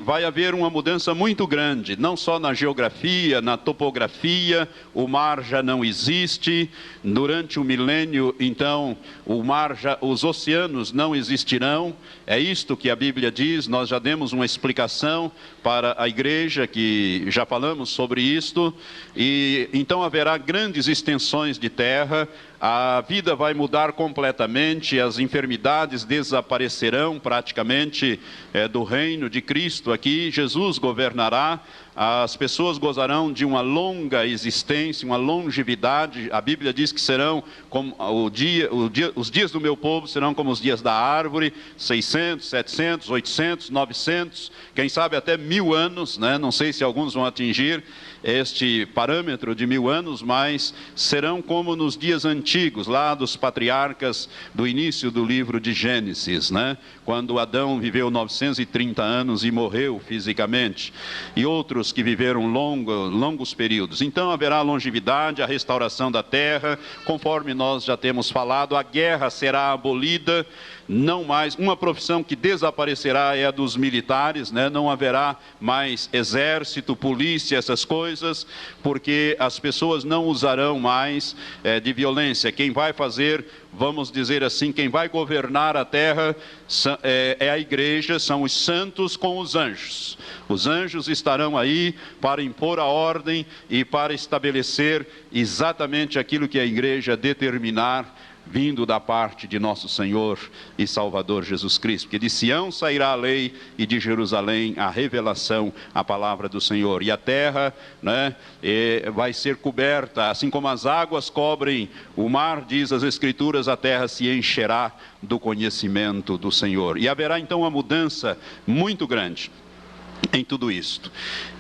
vai haver uma mudança muito grande, não só na geografia, na topografia. O mar já não existe. Durante o milênio, então, os oceanos não existirão. É isto que a Bíblia diz. Nós já demos uma explicação para a igreja, que já falamos sobre isto. E então haverá grandes extensões de terra. A vida vai mudar completamente, as enfermidades desaparecerão praticamente do reino de Cristo aqui. Jesus governará, as pessoas gozarão de uma longa existência, uma longevidade. A Bíblia diz que serão como os dias do meu povo serão como os dias da árvore, 600, 700, 800, 900, quem sabe até 1000 anos, né? Não sei se alguns vão atingir este parâmetro de 1000 anos, mas serão como nos dias antigos, lá dos patriarcas do início do livro de Gênesis, né? Quando Adão viveu 930 anos e morreu fisicamente, e outros que viveram longos períodos. Então haverá longevidade, a restauração da terra, conforme nós já temos falado. A guerra será abolida. Não mais, uma profissão que desaparecerá é a dos militares, né? Não haverá mais exército, polícia, essas coisas, porque as pessoas não usarão mais de violência. Quem vai fazer, vamos dizer assim, quem vai governar a terra é a igreja, são os santos com os anjos. Os anjos estarão aí para impor a ordem e para estabelecer exatamente aquilo que a igreja determinar, vindo da parte de nosso Senhor e Salvador Jesus Cristo. Porque de Sião sairá a lei e de Jerusalém a revelação, a palavra do Senhor. E a terra, né, vai ser coberta, assim como as águas cobrem o mar, diz as Escrituras, a terra se encherá do conhecimento do Senhor. E haverá então uma mudança muito grande em tudo isto.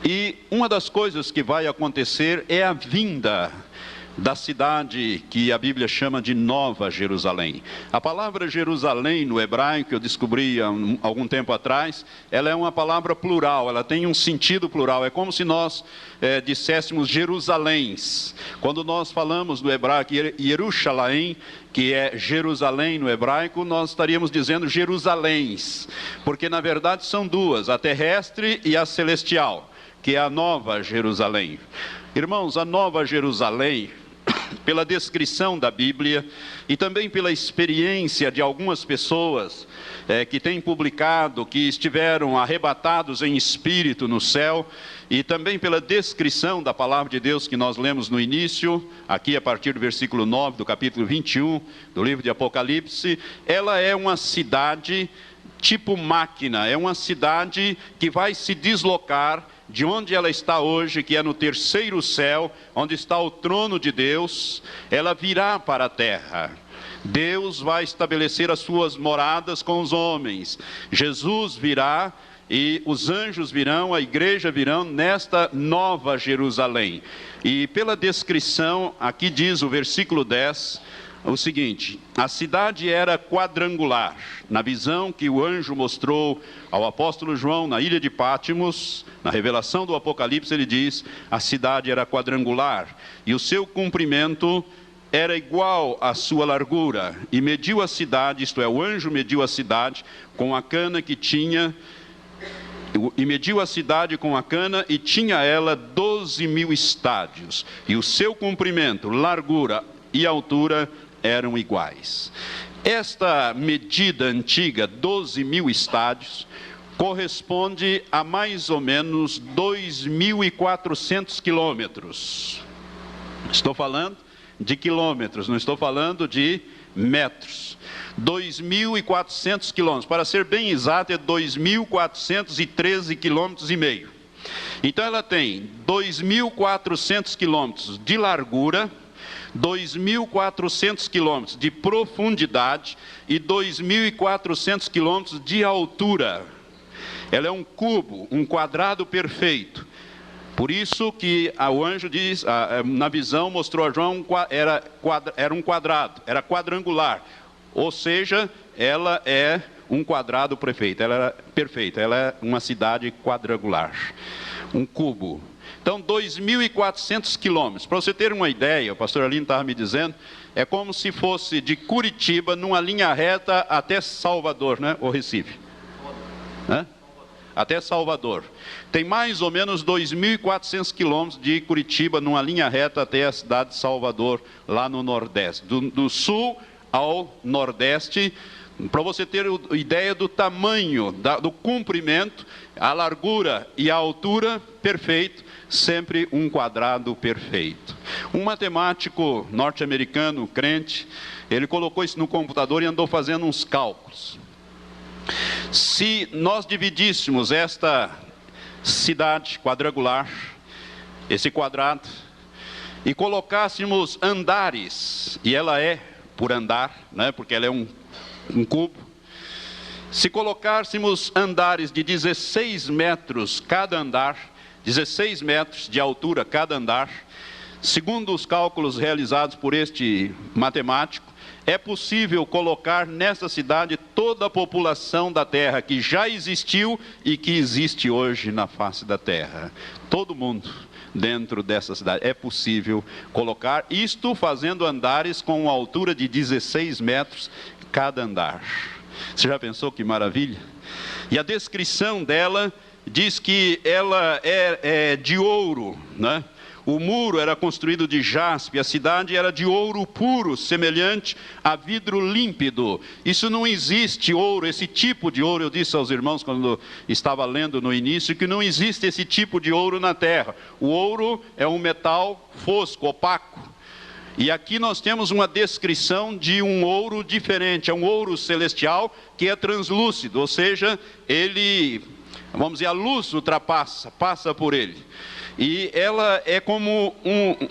E uma das coisas que vai acontecer é a vinda da cidade que a Bíblia chama de Nova Jerusalém. A palavra Jerusalém no hebraico, eu descobri há algum tempo atrás, ela é uma palavra plural, ela tem um sentido plural. É como se nós disséssemos Jerusaléns. Quando nós falamos no hebraico Yerushalayim, que é Jerusalém no hebraico, nós estaríamos dizendo Jerusaléns, porque na verdade são duas, a terrestre e a celestial, que é a Nova Jerusalém. Irmãos, a Nova Jerusalém, pela descrição da Bíblia e também pela experiência de algumas pessoas que têm publicado, que estiveram arrebatados em espírito no céu, e também pela descrição da palavra de Deus que nós lemos no início, aqui a partir do versículo 9 do capítulo 21 do livro de Apocalipse, ela é uma cidade tipo máquina, é uma cidade que vai se deslocar de onde ela está hoje, que é no terceiro céu, onde está o trono de Deus. Ela virá para a terra. Deus vai estabelecer as suas moradas com os homens. Jesus virá e os anjos virão, a igreja virão nesta Nova Jerusalém. E pela descrição, aqui diz o versículo 10, o seguinte: a cidade era quadrangular. Na visão que o anjo mostrou ao apóstolo João na ilha de Pátimos, na revelação do Apocalipse, ele diz: a cidade era quadrangular, e o seu comprimento era igual à sua largura, e mediu a cidade, isto é, o anjo mediu a cidade com a cana que tinha, e mediu a cidade com a cana, e tinha ela 12.000 estádios, e o seu comprimento, largura e altura eram iguais. Esta medida antiga, 12.000 estádios, corresponde a mais ou menos 2.400 quilômetros. Estou falando de quilômetros, não estou falando de metros. 2.400 quilômetros, para ser bem exato, é 2.413 quilômetros e meio. Então ela tem 2.400 quilômetros de largura, 2.400 quilômetros de profundidade e 2.400 quilômetros de altura. Ela é um cubo, um quadrado perfeito. Por isso que o anjo diz, na visão mostrou a João, era um quadrado, era quadrangular. Ou seja, ela é um quadrado perfeito, ela é perfeita, ela é uma cidade quadrangular, um cubo. Então, 2.400 quilômetros. Para você ter uma ideia, o pastor Aline estava me dizendo, é como se fosse de Curitiba, numa linha reta até Salvador, né? Ou Recife. até Salvador. Tem mais ou menos 2.400 quilômetros de Curitiba, numa linha reta até a cidade de Salvador, lá no Nordeste. Do sul ao Nordeste, para você ter ideia do tamanho, do comprimento, a largura e a altura, perfeito, sempre um quadrado perfeito. Um matemático norte-americano, crente, ele colocou isso no computador e andou fazendo uns cálculos. Se nós dividíssemos esta cidade quadrangular, esse quadrado, e colocássemos andares, e ela é por andar, né, porque ela é um cubo, se colocássemos andares de 16 metros cada andar, 16 metros de altura cada andar, segundo os cálculos realizados por este matemático, é possível colocar nessa cidade toda a população da terra que já existiu e que existe hoje na face da terra. Todo mundo dentro dessa cidade. É possível colocar isto fazendo andares com uma altura de 16 metros cada andar. Você já pensou que maravilha? E a descrição dela diz que ela é de ouro, né? O muro era construído de jaspe, a cidade era de ouro puro, semelhante a vidro límpido. Isso não existe ouro, esse tipo de ouro, eu disse aos irmãos quando estava lendo no início, que não existe esse tipo de ouro na terra. O ouro é um metal fosco, opaco. E aqui nós temos uma descrição de um ouro diferente, é um ouro celestial que é translúcido, ou seja, ele, vamos dizer, a luz ultrapassa, passa por ele. E ela é como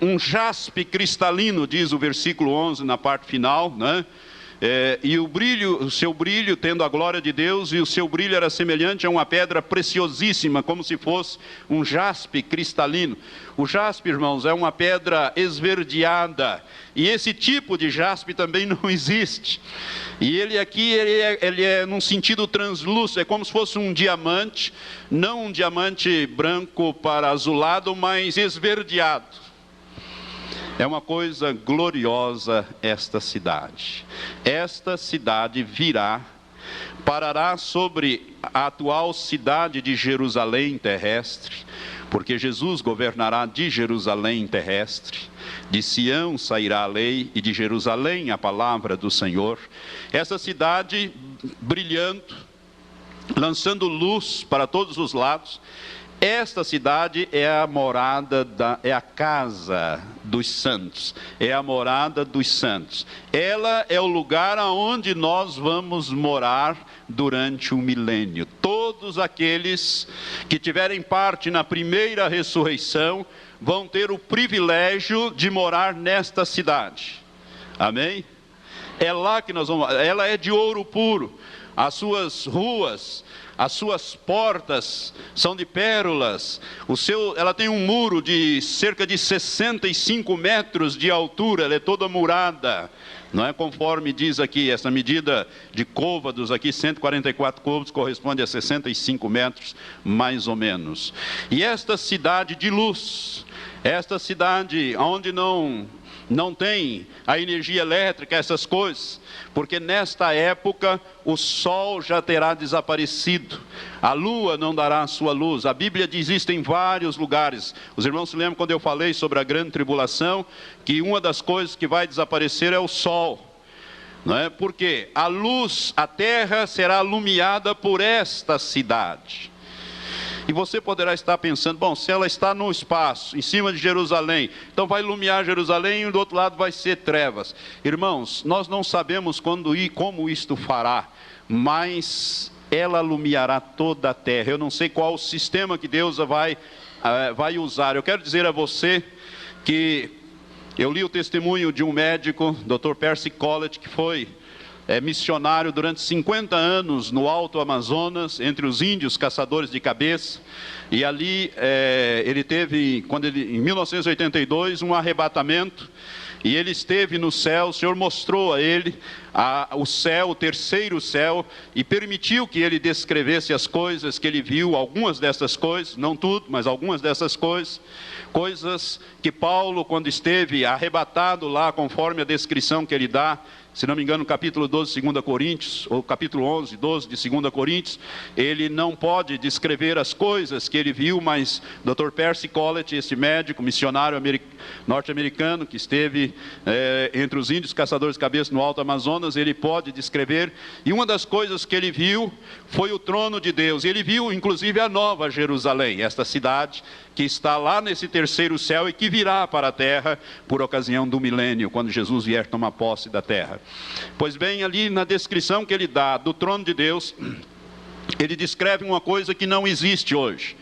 um jaspe cristalino, diz o versículo 11 na parte final, né? E o seu brilho, tendo a glória de Deus, e o seu brilho era semelhante a uma pedra preciosíssima, como se fosse um jaspe cristalino. O jaspe, irmãos, é uma pedra esverdeada, e esse tipo de jaspe também não existe. E ele aqui, ele é num sentido translúcido, é como se fosse um diamante, não um diamante branco para azulado, mas esverdeado. É uma coisa gloriosa esta cidade. Esta cidade virá, parará sobre a atual cidade de Jerusalém terrestre, porque Jesus governará de Jerusalém terrestre. De Sião sairá a lei e de Jerusalém a palavra do Senhor. Essa cidade brilhando, lançando luz para todos os lados. Esta cidade é a morada, é a casa dos santos, é a morada dos santos. Ela é o lugar aonde nós vamos morar durante o milênio. Todos aqueles que tiverem parte na primeira ressurreição vão ter o privilégio de morar nesta cidade. Amém? É lá que nós vamos. Ela é de ouro puro. As suas ruas, as suas portas são de pérolas. Ela tem um muro de cerca de 65 metros de altura, ela é toda murada. Não é conforme diz aqui, essa medida de côvados aqui, 144 côvados, corresponde a 65 metros, mais ou menos. E esta cidade de luz, esta cidade onde não tem a energia elétrica, essas coisas, porque nesta época o sol já terá desaparecido, a lua não dará a sua luz. A Bíblia diz isso em vários lugares. Os irmãos se lembram quando eu falei sobre a grande tribulação, que uma das coisas que vai desaparecer é o sol, não é? Porque a luz, a terra será alumiada por esta cidade. E você poderá estar pensando, bom, se ela está no espaço, em cima de Jerusalém, então vai iluminar Jerusalém e do outro lado vai ser trevas. Irmãos, nós não sabemos quando e como isto fará, mas ela iluminará toda a terra. Eu não sei qual o sistema que Deus vai usar. Eu quero dizer a você que eu li o testemunho de um médico, Dr. Percy Collett, que foi missionário durante 50 anos no Alto Amazonas, entre os índios caçadores de cabeça, e ali ele teve, em 1982, um arrebatamento, e ele esteve no céu. O Senhor mostrou a ele o céu, o terceiro céu, e permitiu que ele descrevesse as coisas que ele viu, algumas dessas coisas, não tudo, mas algumas dessas coisas que Paulo, quando esteve arrebatado lá, conforme a descrição que ele dá, se não me engano, no capítulo 12 de 2 Coríntios, ou capítulo 11, 12 de 2 Coríntios, ele não pode descrever as coisas que ele viu, mas Dr. Percy Collett, esse médico, missionário norte-americano, que esteve entre os índios caçadores de cabeça no Alto Amazonas, ele pode descrever, e uma das coisas que ele viu foi o trono de Deus. Ele viu, inclusive, a Nova Jerusalém, esta cidade que está lá nesse terceiro céu e que virá para a terra por ocasião do milênio, quando Jesus vier tomar posse da terra. Pois bem, ali na descrição que ele dá do trono de Deus, ele descreve uma coisa que não existe hoje.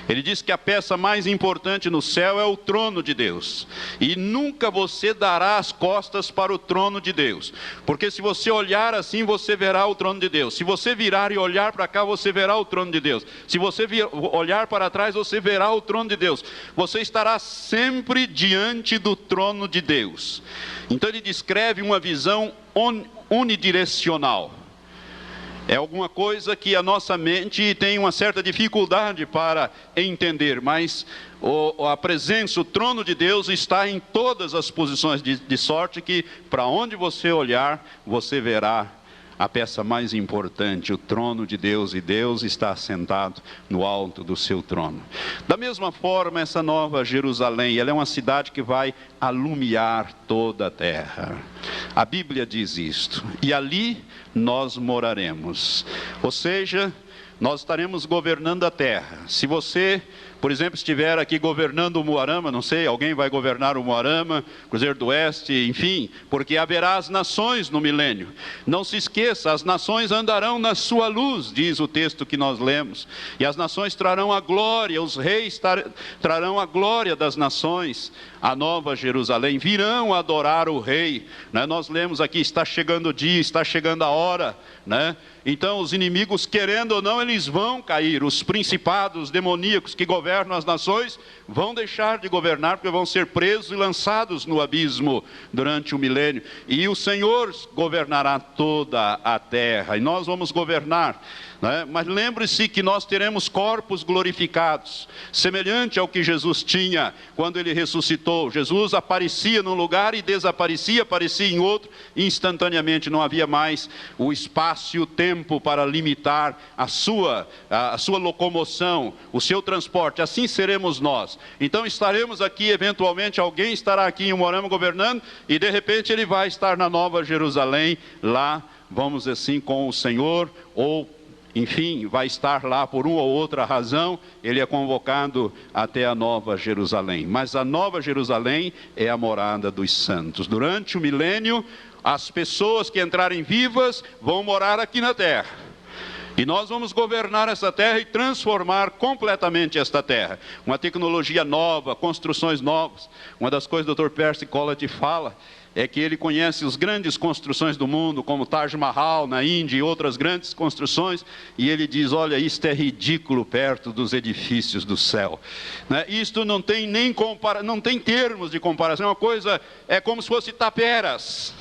Ele diz que a peça mais importante no céu é o trono de Deus. E nunca você dará as costas para o trono de Deus. Porque se você olhar assim, você verá o trono de Deus. Se você virar e olhar para cá, você verá o trono de Deus. Se você olhar para trás, você verá o trono de Deus. Você estará sempre diante do trono de Deus. Então ele descreve uma visão unidirecional. É alguma coisa que a nossa mente tem uma certa dificuldade para entender, mas a presença, o trono de Deus está em todas as posições, de sorte que para onde você olhar, você verá a peça mais importante, o trono de Deus, e Deus está assentado no alto do seu trono. Da mesma forma, essa Nova Jerusalém, ela é uma cidade que vai alumiar toda a terra. A Bíblia diz isto, e ali nós moraremos. Ou seja, nós estaremos governando a terra. Se você, por exemplo, estiver aqui governando o Umuarama, não sei, alguém vai governar o Umuarama, Cruzeiro do Oeste, enfim, porque haverá as nações no milênio. Não se esqueça, as nações andarão na sua luz, diz o texto que nós lemos. E as nações trarão a glória, os reis trarão a glória das nações, a Nova Jerusalém, virão adorar o rei. Né? Nós lemos aqui, está chegando o dia, está chegando a hora, né? Então os inimigos, querendo ou não, eles vão cair. Os principados demoníacos que governam as nações vão deixar de governar, porque vão ser presos e lançados no abismo durante o milênio. E o Senhor governará toda a terra, e nós vamos governar, né? Mas lembre-se que nós teremos corpos glorificados, semelhante ao que Jesus tinha quando ele ressuscitou. Jesus aparecia num lugar e desaparecia, aparecia em outro, instantaneamente. Não havia mais o espaço e o tempo para limitar a sua locomoção, o seu transporte. Assim seremos nós. Então estaremos aqui, eventualmente alguém estará aqui em Umuarama governando, e de repente ele vai estar na Nova Jerusalém, lá, vamos dizer assim, com o Senhor, ou enfim, vai estar lá por uma ou outra razão, ele é convocado até a Nova Jerusalém. Mas a Nova Jerusalém é a morada dos santos. Durante o milênio, as pessoas que entrarem vivas vão morar aqui na terra. E nós vamos governar essa terra e transformar completamente esta terra. Uma tecnologia nova, construções novas. Uma das coisas que o Dr. Percy Collett fala é que ele conhece as grandes construções do mundo, como Taj Mahal na Índia e outras grandes construções, e ele diz, olha, isto é ridículo perto dos edifícios do céu. Né? Isto não tem nem não tem termos de comparação, uma coisa, é como se fosse taperas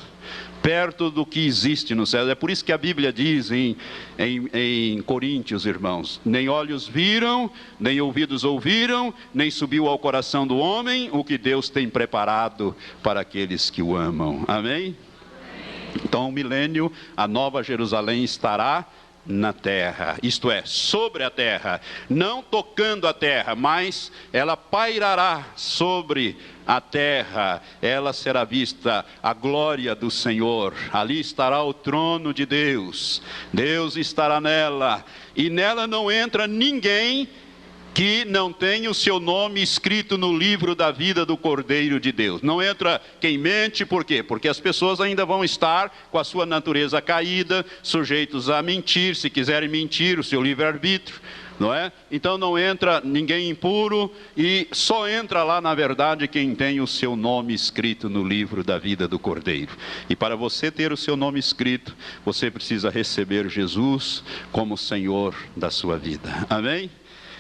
perto do que existe no céu. É por isso que a Bíblia diz em Coríntios, irmãos, nem olhos viram, nem ouvidos ouviram, nem subiu ao coração do homem o que Deus tem preparado para aqueles que o amam. Amém? Então o milênio, a Nova Jerusalém estará na terra, isto é, sobre a terra, não tocando a terra, mas ela pairará sobre a terra. Ela será vista a glória do Senhor, ali estará o trono de Deus, Deus estará nela, e nela não entra ninguém que não tenha o seu nome escrito no livro da vida do Cordeiro de Deus. Não entra quem mente, por quê? Porque as pessoas ainda vão estar com a sua natureza caída, sujeitos a mentir, se quiserem mentir, o seu livre-arbítrio, não é? Então não entra ninguém impuro, e só entra lá, na verdade, quem tem o seu nome escrito no livro da vida do Cordeiro. E para você ter o seu nome escrito, você precisa receber Jesus como Senhor da sua vida. Amém?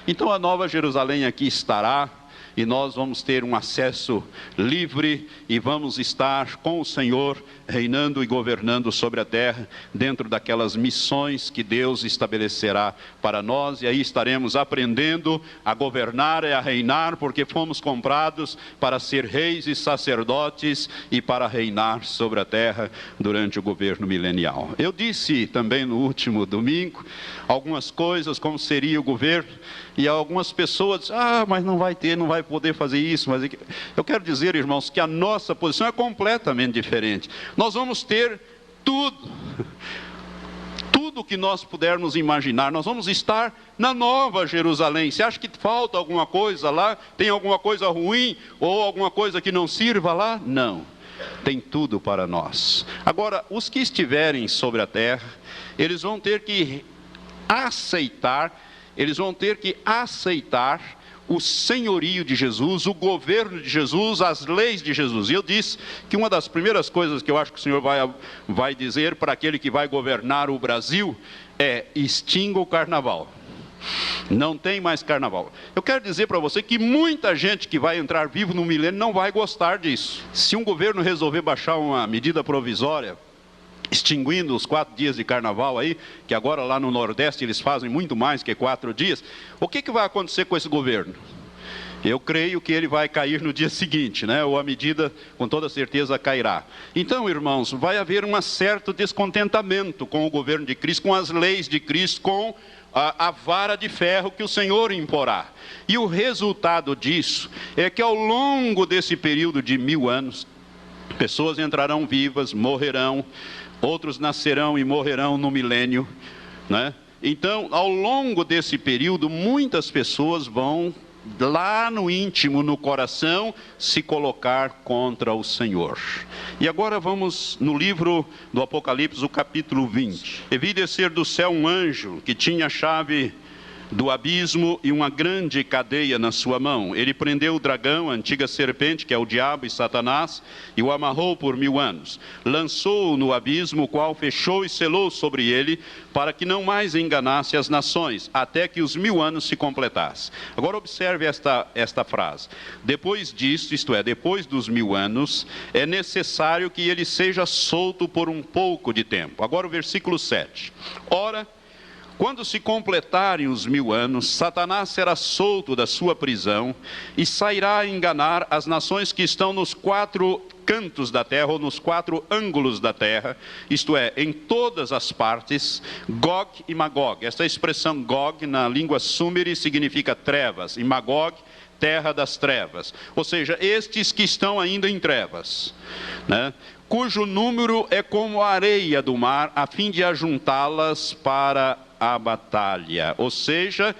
Então a Nova Jerusalém aqui estará, e nós vamos ter um acesso livre e vamos estar com o Senhor, reinando e governando sobre a terra, dentro daquelas missões que Deus estabelecerá para nós, e aí estaremos aprendendo a governar e a reinar, porque fomos comprados para ser reis e sacerdotes e para reinar sobre a terra durante o governo milenial. Eu disse também no último domingo algumas coisas, como seria o governo, e algumas pessoas, mas não vai poder fazer isso. Mas eu quero dizer, irmãos, que a nossa posição é completamente diferente. Nós vamos ter tudo que nós pudermos imaginar. Nós vamos estar na Nova Jerusalém. Você acha que falta alguma coisa lá? Tem alguma coisa ruim? Ou alguma coisa que não sirva lá? Não. Tem tudo para nós. Agora, os que estiverem sobre a terra, eles vão ter que aceitar o senhorio de Jesus, o governo de Jesus, as leis de Jesus. E eu disse que uma das primeiras coisas que eu acho que o Senhor vai dizer para aquele que vai governar o Brasil é: extinga o carnaval. Não tem mais carnaval. Eu quero dizer para você que muita gente que vai entrar vivo no milênio não vai gostar disso. Se um governo resolver baixar uma medida provisória, extinguindo os 4 dias de carnaval aí, que agora lá no Nordeste eles fazem muito mais que 4 dias, o que vai acontecer com esse governo? Eu creio que ele vai cair no dia seguinte, né? Ou a medida com toda certeza cairá. Então, irmãos, vai haver um certo descontentamento com o governo de Cristo, com as leis de Cristo, com a vara de ferro que o Senhor imporá. E o resultado disso é que ao longo desse período de 1000 anos, pessoas entrarão vivas, morrerão, outros nascerão e morrerão no milênio, né? Então, ao longo desse período, muitas pessoas vão, lá no íntimo, no coração, se colocar contra o Senhor. E agora vamos no livro do Apocalipse, o capítulo 20. E vi descer do céu um anjo que tinha a chave do abismo e uma grande cadeia na sua mão. Ele prendeu o dragão, a antiga serpente, que é o diabo e Satanás, e o amarrou por 1000 anos. Lançou-o no abismo, o qual fechou e selou sobre ele, para que não mais enganasse as nações, até que os 1000 anos se completassem. Agora observe esta frase. Depois disso, isto é, depois dos 1000 anos, é necessário que ele seja solto por um pouco de tempo. Agora o versículo 7. Ora, quando se completarem os 1000 anos, Satanás será solto da sua prisão e sairá a enganar as nações que estão nos 4 cantos da terra, ou nos 4 ângulos da terra, isto é, em todas as partes, Gog e Magog. Esta expressão Gog, na língua súmeri, significa trevas, e Magog, terra das trevas. Ou seja, estes que estão ainda em trevas, né? Cujo número é como a areia do mar, a fim de ajuntá-las para a batalha. Ou seja,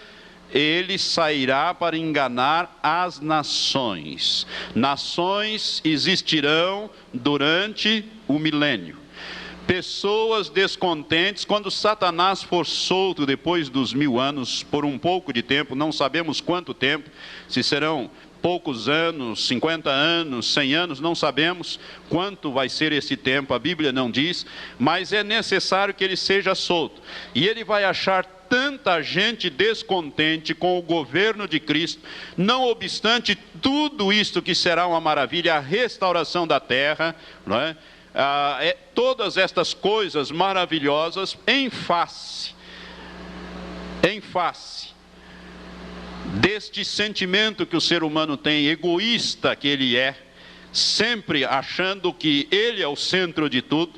ele sairá para enganar as nações. Nações existirão durante o milênio. Pessoas descontentes, quando Satanás for solto depois dos 1000 anos, por um pouco de tempo, não sabemos quanto tempo, se serão poucos anos, 50 anos, 100 anos, não sabemos quanto vai ser esse tempo, a Bíblia não diz, mas é necessário que ele seja solto. E ele vai achar tanta gente descontente com o governo de Cristo, não obstante tudo isto que será uma maravilha, a restauração da terra, não é? Todas estas coisas maravilhosas em face deste sentimento que o ser humano tem, egoísta que ele é, sempre achando que ele é o centro de tudo,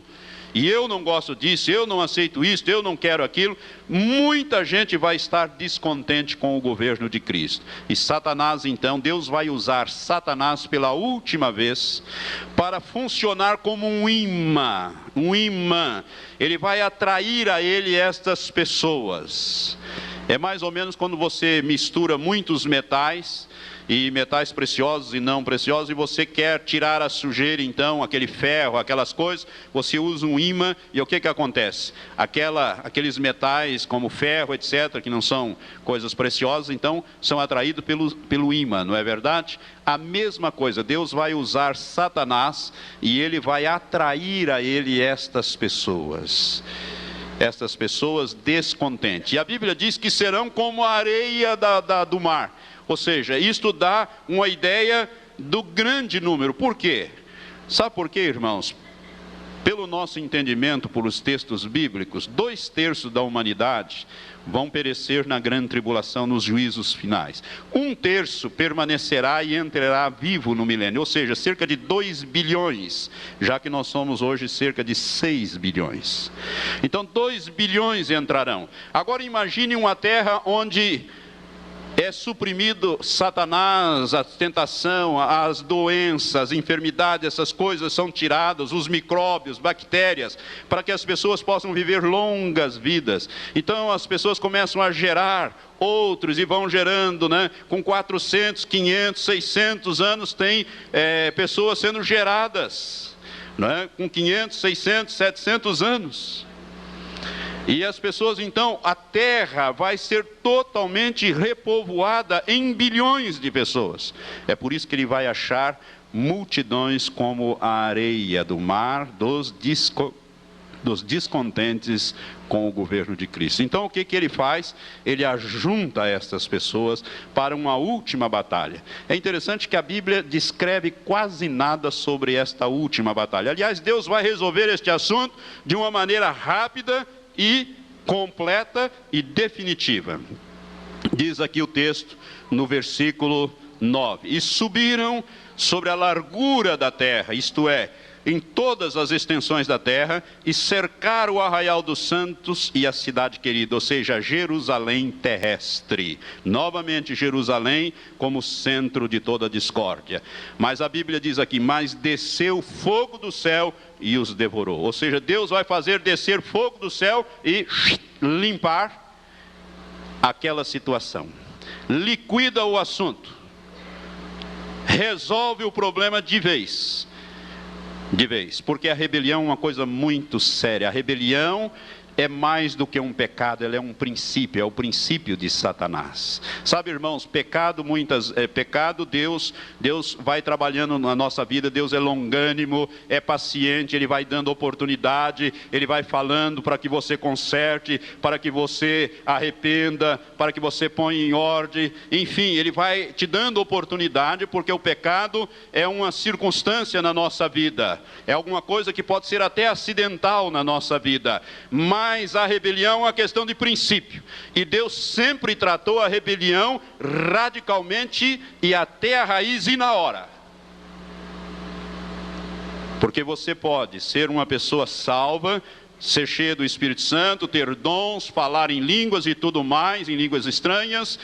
e eu não gosto disso, eu não aceito isso, eu não quero aquilo. Muita gente vai estar descontente com o governo de Cristo. E Satanás, então, Deus vai usar Satanás pela última vez para funcionar como um imã. Ele vai atrair a ele estas pessoas. É mais ou menos quando você mistura muitos metais, e metais preciosos e não preciosos, e você quer tirar a sujeira, então, aquele ferro, aquelas coisas, você usa um imã, e o que acontece? Aqueles metais como ferro, etc., que não são coisas preciosas, então, são atraídos pelo imã, não é verdade? A mesma coisa, Deus vai usar Satanás, e ele vai atrair a ele estas pessoas descontentes. E a Bíblia diz que serão como a areia do mar. Ou seja, isto dá uma ideia do grande número. Por quê? Sabe por quê, irmãos? Pelo nosso entendimento, por os textos bíblicos, 2/3 da humanidade vão perecer na grande tribulação, nos juízos finais. 1/3 permanecerá e entrará vivo no milênio, ou seja, cerca de 2 bilhões, já que nós somos hoje cerca de 6 bilhões. Então 2 bilhões entrarão. Agora imagine uma terra onde é suprimido Satanás, a tentação, as doenças, as enfermidades, essas coisas são tiradas, os micróbios, bactérias, para que as pessoas possam viver longas vidas. Então as pessoas começam a gerar outros e vão gerando, né? Com 400, 500, 600 anos tem pessoas sendo geradas, né? Com 500, 600, 700 anos. E as pessoas, então, a terra vai ser totalmente repovoada em bilhões de pessoas. É por isso que ele vai achar multidões como a areia do mar dos descontentes com o governo de Cristo. Então, o que ele faz? Ele ajunta estas pessoas para uma última batalha. É interessante que a Bíblia descreve quase nada sobre esta última batalha. Aliás, Deus vai resolver este assunto de uma maneira rápida e completa e definitiva. Diz aqui o texto no versículo 9: e subiram sobre a largura da terra, isto é, em todas as extensões da terra, e cercaram o arraial dos santos e a cidade querida, ou seja, Jerusalém terrestre. Novamente Jerusalém como centro de toda a discórdia. Mas a Bíblia diz aqui: mas desceu fogo do céu e os devorou. Ou seja, Deus vai fazer descer fogo do céu e limpar aquela situação. Liquida o assunto. Resolve o problema de vez. Porque a rebelião é uma coisa muito séria. A rebelião é mais do que um pecado, ela é um princípio, é o princípio de Satanás. Sabe, irmãos, pecado, Deus vai trabalhando na nossa vida, Deus é longânimo, é paciente, Ele vai dando oportunidade, Ele vai falando para que você conserte, para que você arrependa, para que você ponha em ordem, enfim, Ele vai te dando oportunidade, porque o pecado é uma circunstância na nossa vida, é alguma coisa que pode ser até acidental na nossa vida, mas a rebelião é uma questão de princípio. E Deus sempre tratou a rebelião radicalmente e até a raiz e na hora. Porque você pode ser uma pessoa salva, ser cheio do Espírito Santo, ter dons, falar em línguas e tudo mais, em línguas estranhas.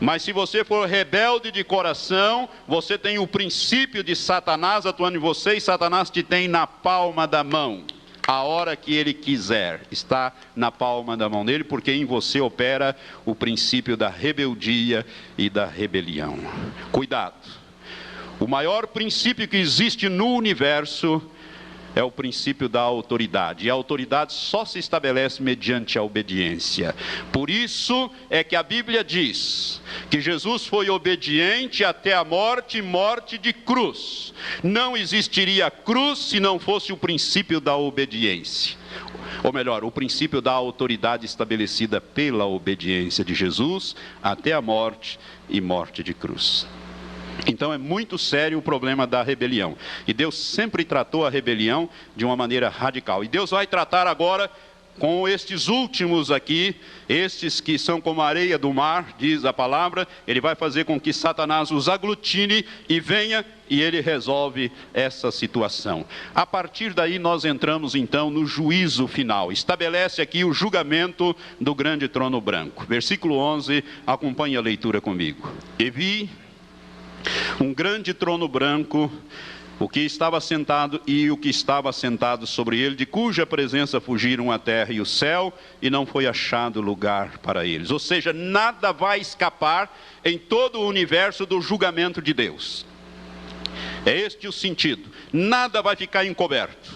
Mas se você for rebelde de coração, você tem o princípio de Satanás atuando em você, e Satanás te tem na palma da mão. A hora que ele quiser, está na palma da mão dele, porque em você opera o princípio da rebeldia e da rebelião. Cuidado! O maior princípio que existe no universo é o princípio da autoridade. E a autoridade só se estabelece mediante a obediência. Por isso é que a Bíblia diz que Jesus foi obediente até a morte, morte de cruz. Não existiria cruz se não fosse o princípio da obediência. Ou melhor, o princípio da autoridade estabelecida pela obediência de Jesus até a morte e morte de cruz. Então é muito sério o problema da rebelião. E Deus sempre tratou a rebelião de uma maneira radical. E Deus vai tratar agora com estes últimos aqui, estes que são como a areia do mar, diz a palavra. Ele vai fazer com que Satanás os aglutine e venha, e ele resolve essa situação. A partir daí nós entramos então no juízo final. Estabelece aqui o julgamento do grande trono branco. Versículo 11, acompanhe a leitura comigo. E vi um grande trono branco, o que estava sentado e o que estava sentado sobre ele, de cuja presença fugiram a terra e o céu, e não foi achado lugar para eles. Ou seja, nada vai escapar em todo o universo do julgamento de Deus. É este o sentido. Nada vai ficar encoberto.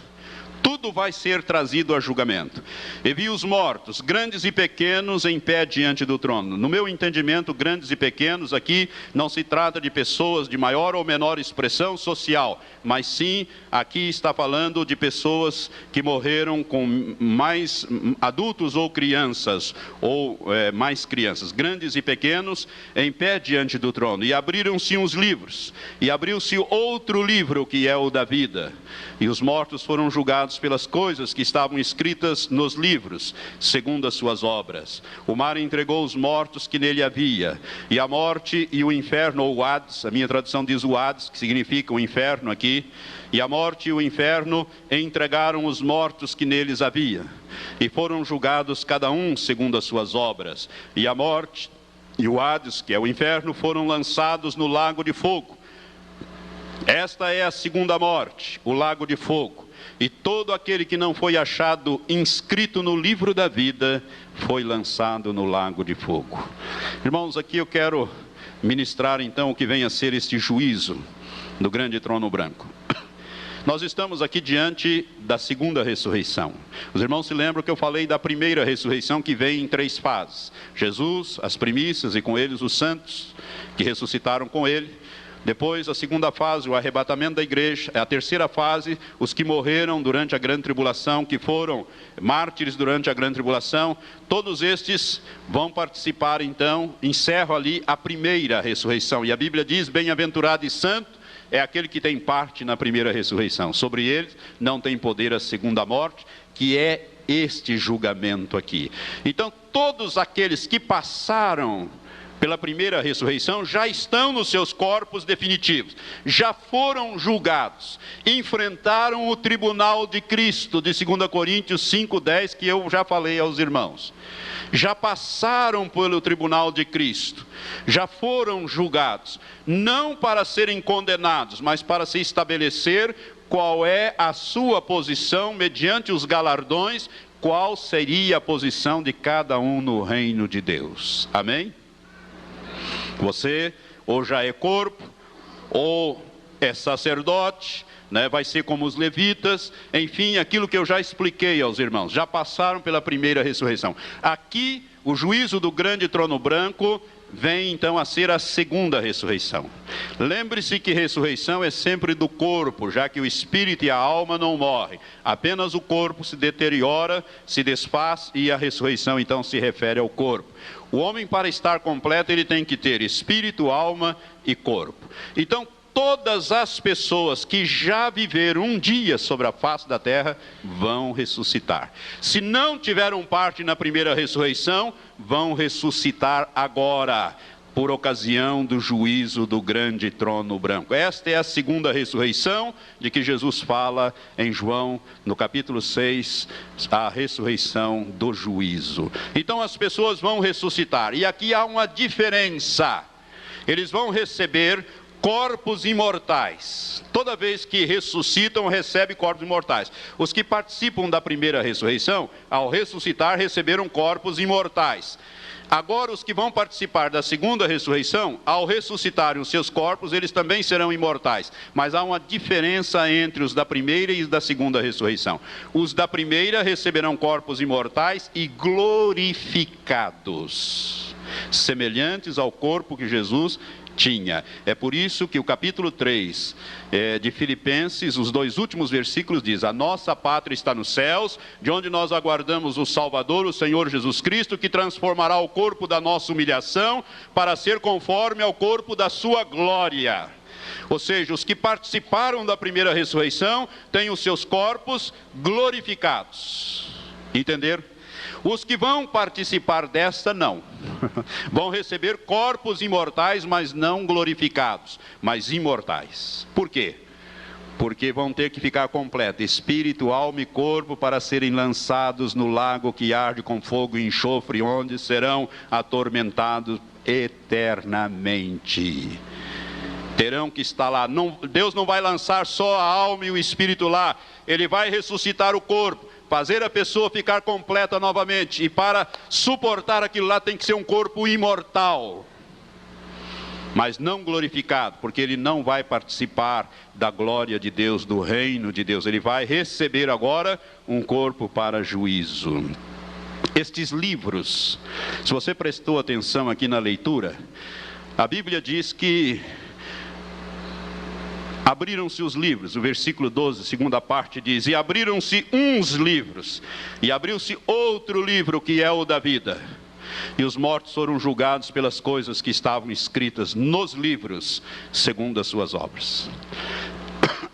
tudo vai ser trazido a julgamento. E vi os mortos, grandes e pequenos, em pé diante do trono. No meu entendimento, grandes e pequenos aqui não se trata de pessoas de maior ou menor expressão social, mas sim, aqui está falando de pessoas que morreram com mais adultos ou crianças, ou mais crianças, grandes e pequenos, em pé diante do trono. E abriram-se uns livros, e abriu-se outro livro, que é o da vida. E os mortos foram julgados pelas coisas que estavam escritas nos livros, segundo as suas obras. O mar entregou os mortos que nele havia, e a morte e o inferno, ou o Hades, a minha tradução diz o Hades, que significa o inferno aqui, e a morte e o inferno entregaram os mortos que neles havia, e foram julgados cada um segundo as suas obras. E a morte e o Hades, que é o inferno, foram lançados no lago de fogo. Esta é a segunda morte, o lago de fogo. E todo aquele que não foi achado inscrito no livro da vida foi lançado no lago de fogo. Irmãos, aqui eu quero ministrar então o que vem a ser este juízo do grande trono branco. Nós estamos aqui diante da segunda ressurreição. Os irmãos se lembram que eu falei da primeira ressurreição, que vem em 3 fases. Jesus, as primícias, e com eles os santos que ressuscitaram com ele. Depois, a segunda fase, o arrebatamento da igreja. A terceira fase, os que morreram durante a grande tribulação, que foram mártires durante a grande tribulação. Todos estes vão participar, então, encerro ali a primeira ressurreição. E a Bíblia diz, bem-aventurado e santo é aquele que tem parte na primeira ressurreição. Sobre eles não tem poder a segunda morte, que é este julgamento aqui. Então, todos aqueles que passaram pela primeira ressurreição já estão nos seus corpos definitivos, já foram julgados, enfrentaram o tribunal de Cristo, de 2 Coríntios 5:10, que eu já falei aos irmãos. Já passaram pelo tribunal de Cristo, já foram julgados, não para serem condenados, mas para se estabelecer qual é a sua posição mediante os galardões, qual seria a posição de cada um no reino de Deus. Amém? Você ou já é corpo, ou é sacerdote, né? Vai ser como os levitas, enfim, aquilo que eu já expliquei aos irmãos, já passaram pela primeira ressurreição. Aqui, o juízo do grande trono branco vem então a ser a segunda ressurreição. Lembre-se que ressurreição é sempre do corpo, já que o espírito e a alma não morrem. Apenas o corpo se deteriora, se desfaz, e a ressurreição então se refere ao corpo. O homem, para estar completo, ele tem que ter espírito, alma e corpo. Então, todas as pessoas que já viveram um dia sobre a face da terra vão ressuscitar. Se não tiveram parte na primeira ressurreição, vão ressuscitar agora, por ocasião do juízo do grande trono branco. Esta é a segunda ressurreição de que Jesus fala em João, no capítulo 6, a ressurreição do juízo. Então as pessoas vão ressuscitar, e aqui há uma diferença. Eles vão receber corpos imortais. Toda vez que ressuscitam, recebem corpos imortais. Os que participam da primeira ressurreição, ao ressuscitar, receberam corpos imortais. Agora, os que vão participar da segunda ressurreição, ao ressuscitarem os seus corpos, eles também serão imortais. Mas há uma diferença entre os da primeira e os da segunda ressurreição. Os da primeira receberão corpos imortais e glorificados, semelhantes ao corpo que Jesus tinha. É por isso que o capítulo 3 de Filipenses, os 2 últimos versículos diz: a nossa pátria está nos céus, de onde nós aguardamos o Salvador, o Senhor Jesus Cristo, que transformará o corpo da nossa humilhação para ser conforme ao corpo da sua glória. Ou seja, os que participaram da primeira ressurreição têm os seus corpos glorificados. Entenderam? Os que vão participar desta, não. Vão receber corpos imortais, mas não glorificados, mas imortais. Por quê? Porque vão ter que ficar completo, espírito, alma e corpo, para serem lançados no lago que arde com fogo e enxofre, onde serão atormentados eternamente. Terão que estar lá. Deus não vai lançar só a alma e o espírito lá, Ele vai ressuscitar o corpo, fazer a pessoa ficar completa novamente, e para suportar aquilo lá tem que ser um corpo imortal. mas não glorificado, porque ele não vai participar da glória de Deus, do reino de Deus. Ele vai receber agora um corpo para juízo. Estes livros, se você prestou atenção aqui na leitura, a Bíblia diz que abriram-se os livros. O versículo 12, segunda parte diz: e abriram-se uns livros, e abriu-se outro livro, que é o da vida. E os mortos foram julgados pelas coisas que estavam escritas nos livros, segundo as suas obras.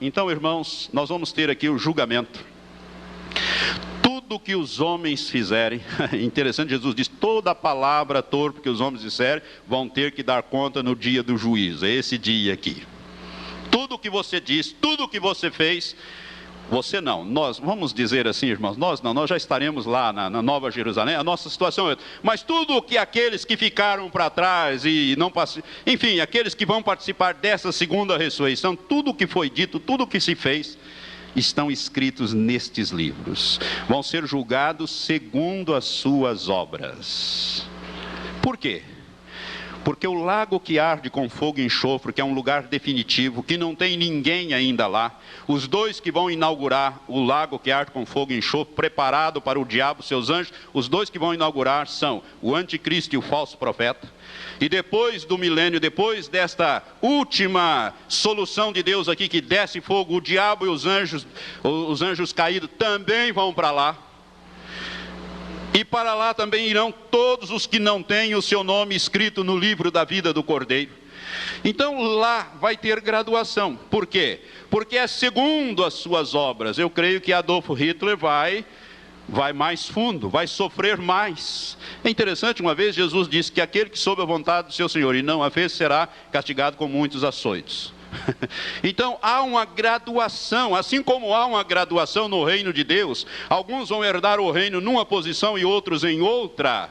Então, irmãos, nós vamos ter aqui o julgamento. Tudo que os homens fizerem, interessante, Jesus diz, toda palavra torpe que os homens disserem, vão ter que dar conta no dia do juízo. É esse dia aqui. Tudo que você diz, tudo que você fez, você não, nós, vamos dizer assim, irmãos, nós não, nós já estaremos lá na Nova Jerusalém, a nossa situação é, mas tudo que aqueles que ficaram para trás e não enfim, aqueles que vão participar dessa segunda ressurreição, tudo que foi dito, tudo que se fez, estão escritos nestes livros, vão ser julgados segundo as suas obras. Por quê? Porque o lago que arde com fogo e enxofre, que é um lugar definitivo, que não tem ninguém ainda lá, os dois que vão inaugurar o lago que arde com fogo e enxofre, preparado para o diabo e seus anjos, os dois que vão inaugurar são o anticristo e o falso profeta. E depois do milênio, depois desta última solução de Deus aqui, que desce fogo, o diabo e os anjos caídos também vão para lá. E para lá também irão todos os que não têm o seu nome escrito no livro da vida do Cordeiro. Então lá vai ter graduação. Por quê? Porque é segundo as suas obras. Eu creio que Adolf Hitler vai mais fundo, vai sofrer mais. É interessante, uma vez Jesus disse que aquele que soube a vontade do seu Senhor e não a fez, será castigado com muitos açoites. Então há uma graduação, assim como há uma graduação no reino de Deus, alguns vão herdar o reino numa posição e outros em outra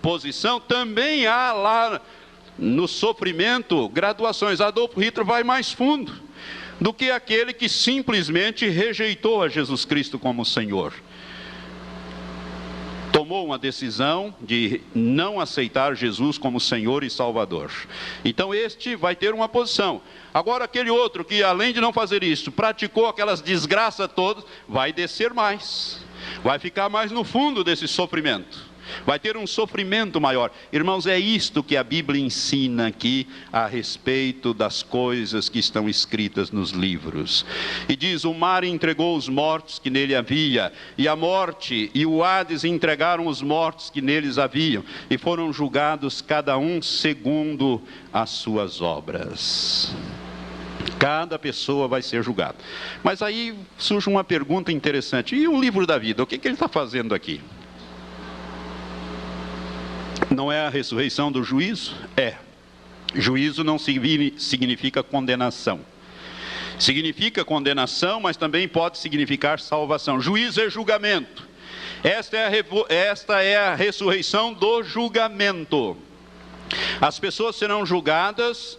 posição, também há lá no sofrimento graduações. Adolf Hitler vai mais fundo do que aquele que simplesmente rejeitou a Jesus Cristo como Senhor. Tomou uma decisão de não aceitar Jesus como Senhor e Salvador. Então este vai ter uma posição. Agora aquele outro que, além de não fazer isso, praticou aquelas desgraças todas, vai descer mais. Vai ficar mais no fundo desse sofrimento. Vai ter um sofrimento maior. Irmãos, é isto que a Bíblia ensina aqui a respeito das coisas que estão escritas nos livros. E diz, o mar entregou os mortos que nele havia, e a morte e o Hades entregaram os mortos que neles haviam, e foram julgados cada um segundo as suas obras. Cada pessoa vai ser julgada. Mas aí surge uma pergunta interessante. E o livro da vida? O que ele está fazendo aqui? Não é a ressurreição do juízo? É. Juízo não significa condenação. Significa condenação, mas também pode significar salvação. Juízo é julgamento. Esta é a ressurreição do julgamento. As pessoas serão julgadas